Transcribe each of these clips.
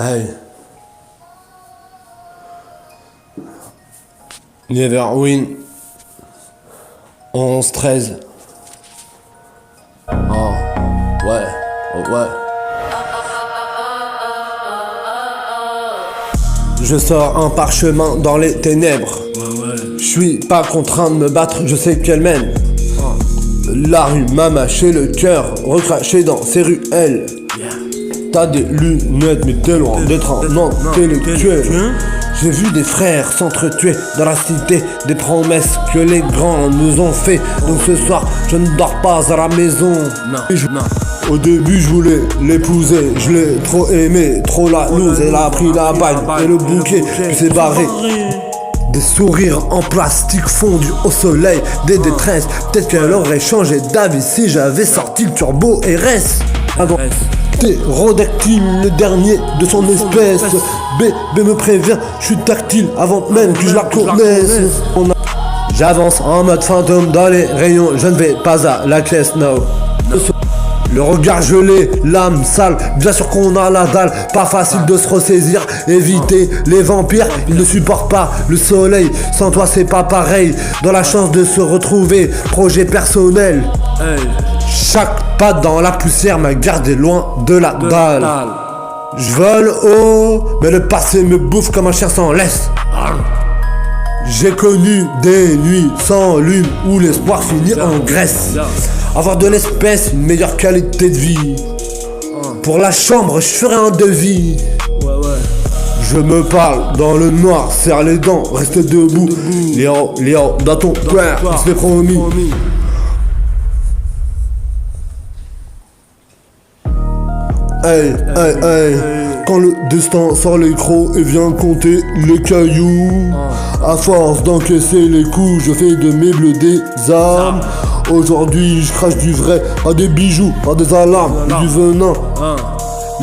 Hey. Never win. 11-13. Oh, ouais, oh, ouais. Je sors un parchemin dans les ténèbres. Je suis pas contraint de me battre, je sais qu'elle mène. La rue m'a mâché le cœur, recraché dans ses ruelles. T'as des lunettes, mais t'es loin d'être un intellectuel. J'ai vu des frères s'entretuer dans la cité, des promesses que les grands nous ont fait. Donc ce soir, je ne dors pas à la maison. Au début, je voulais l'épouser, je l'ai trop aimé, trop la loose. Elle a pris la bague et le bouquet, puis s'est barré. Des sourires en plastique fondus au soleil, des détresses. Peut-être qu'elle aurait changé d'avis si j'avais sorti le turbo RS. Avant ptérodactyle, le dernier de son espèce. B me prévient, je suis tactile avant même que je la connaisse. J'avance en mode fantôme dans les rayons, je ne vais pas à la classe, no. Le regard gelé, l'âme sale, bien sûr qu'on a la dalle. Pas facile de se ressaisir, éviter les vampires, ils ne supportent pas le soleil. Sans toi c'est pas pareil, dans la chance de se retrouver, projet personnel. Chaque pas dans la poussière m'a gardé loin de la dalle. Je vole haut, mais le passé me bouffe comme un chien sans laisse. J'ai connu des nuits sans lune où l'espoir finit en graisse. Avoir de l'espèce, une meilleure qualité de vie. Pour la chambre, je ferai un devis. Je me parle dans le noir, serre les dents, reste debout. Léo, dans ton cœur, on se l'est promis. Hey, hey, hey. Quand le destin sort les crocs et vient compter les cailloux, à force d'encaisser les coups, je fais de mes bleus des armes. Aujourd'hui, je crache du vrai, à des bijoux, à des alarmes, et du venin.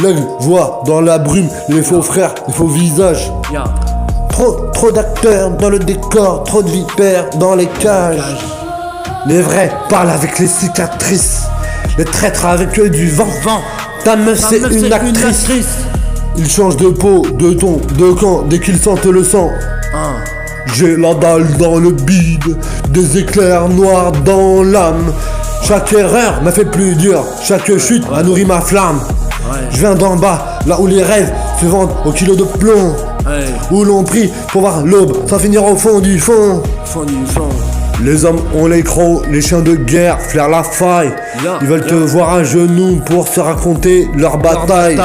L'aigle voit dans la brume les faux frères, les faux visages. Trop d'acteurs dans le décor, trop de vipères dans les cages. Les vrais parlent avec les cicatrices, les traîtres avec eux du vent. Ta meuf c'est une actrice. Ils changent de peau, de ton, de camp dès qu'ils sentent le sang. J'ai la dalle dans le bide, des éclairs noirs dans l'âme. Chaque erreur m'a fait plus dur, chaque chute a nourri ma flamme. Je viens d'en bas, là où les rêves se vendent au kilo de plomb. Où l'on prie pour voir l'aube sans finir au fond du fond. Les hommes ont les crocs, les chiens de guerre flairent la faille. Ils veulent te voir à genoux pour se raconter leur bataille.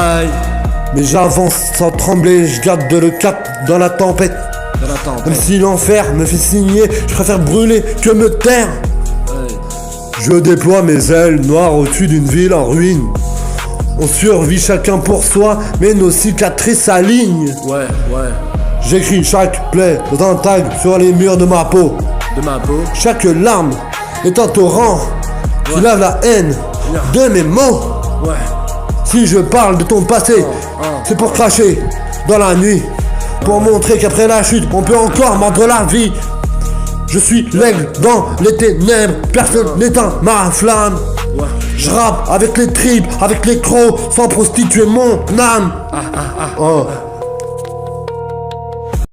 Mais j'avance sans trembler, je garde le cap dans la tempête. Même si l'enfer me fait signer, je préfère brûler que me taire. Je déploie mes ailes noires au-dessus d'une ville en ruine. On survit chacun pour soi, mais nos cicatrices s'alignent. J'écris chaque plaie dans un tag sur les murs de ma peau. Chaque larme est un torrent qui lave la haine de mes mots. Si je parle de ton passé, c'est pour cracher dans la nuit, pour montrer qu'après la chute, on peut encore mordre la vie. Je suis l'aigle dans les ténèbres, personne n'éteint ma flamme. Je rappe avec les tripes, avec les crocs, sans prostituer mon âme.